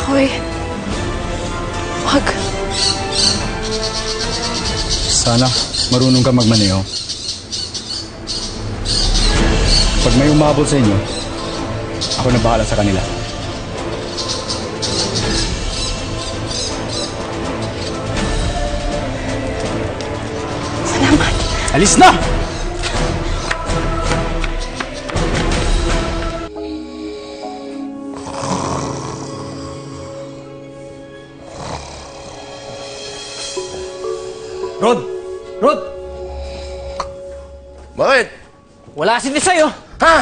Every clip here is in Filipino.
Pakoy. Wag. Sana marunong ka magmaneho. Pag may umabot sa inyo, ako na bahala sa kanila. Salamat. Alis na! Rod! Rod! Bakit? Wala si Tisay, oh! Ha?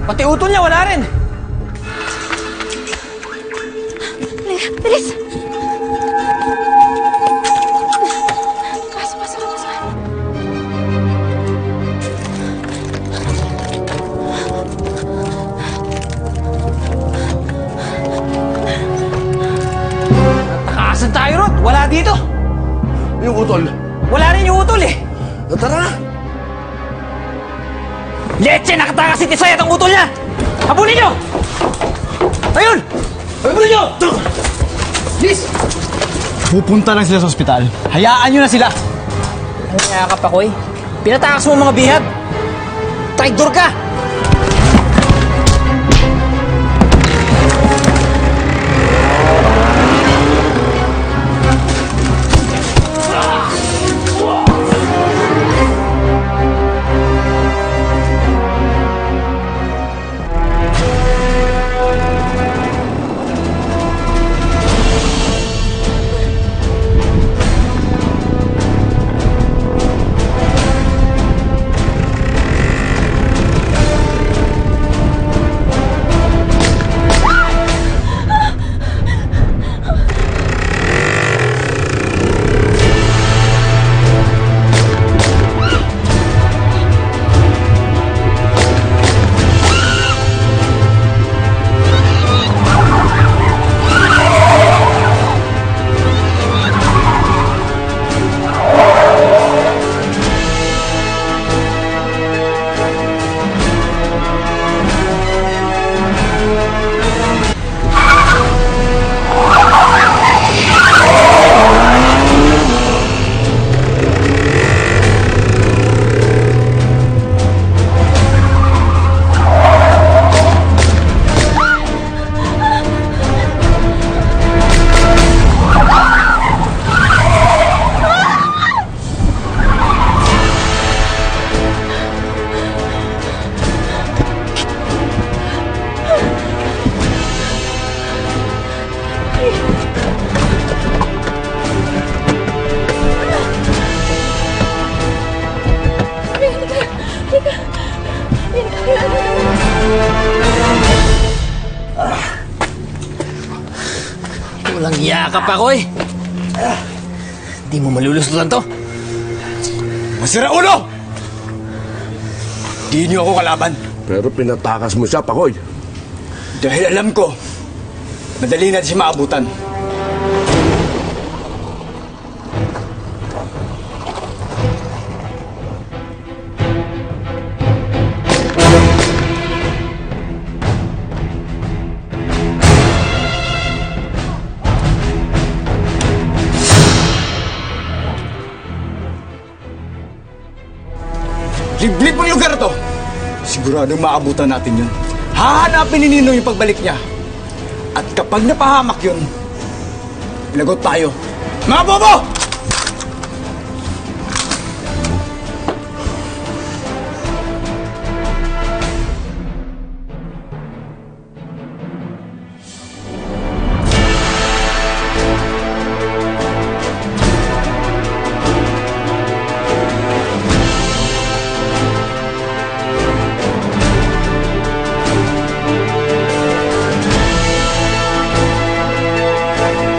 Pati utol niya, wala rin! Bilis! Pasok. Nakaasan tayo, Rod! Wala dito! Yung utol. Wala rin yung utol, eh! Tara na! Leche! Nakatakas si Tisay at ang utol niya! Habulin niyo! Ayun! Habulin niyo! Please! Pupunta lang sila sa ospital. Hayaan nyo na sila! Ano kaya ka, Pakoy? Pinatakas mo ang mga bihag! Traidor ka! Walang iya ka, Pakoy! Di mo malulusutan to! Masira ulo! Di niyo ako kalaban. Pero pinatakas mo siya, Pakoy. Dahil alam ko, madali natin siya maabutan. Liblib ang lugar to! Siguradong maabutan natin yun. Hahanapin ni Nino yung pagbalik niya. At kapag napahamak yun, lagot tayo. Mga bobo!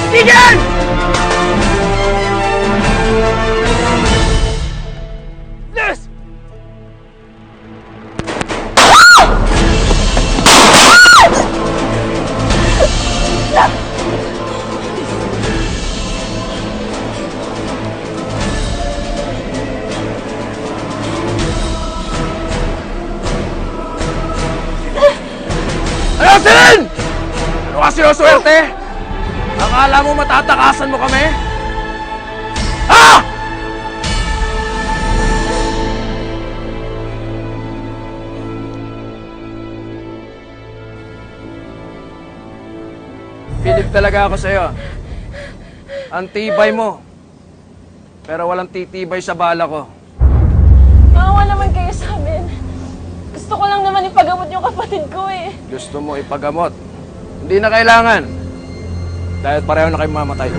Tigil! Yes! Alasin! Ano ka sinuswerte? Akala mo matatakasan mo kami? Ha? Bilib talaga ako sa'yo. Ang tibay mo. Pero walang titibay sa bala ko. Maawa naman kayo sa amin. Gusto ko lang naman ipagamot yung kapatid ko eh. Gusto mo ipagamot. Hindi na kailangan. Dahil pareho na kayo mamatay.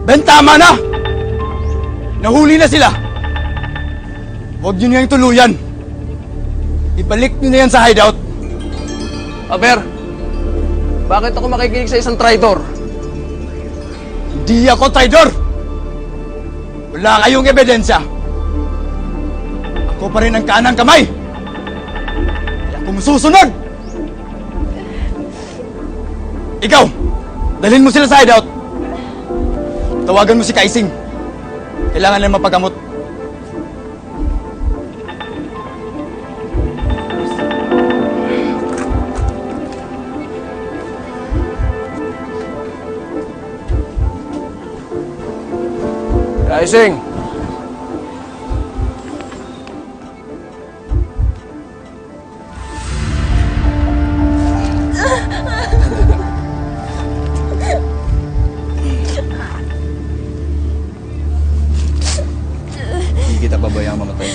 Ben, tama na! Nahuli na sila! Huwag nyo niyang tuluyan. Ibalik nyo na yan sa hideout. Aber, bakit ako makikinig sa isang traitor? Hindi ako traidor! Wala kayong ebidensya. Ako pa rin ang kanang kamay. Kaya ako masusunod! Ikaw, dalhin mo sila sa hideout. Tawagan mo si Kaising. Kailangan na mapagamot. Kaising! Hindi kita pabayang mamatay.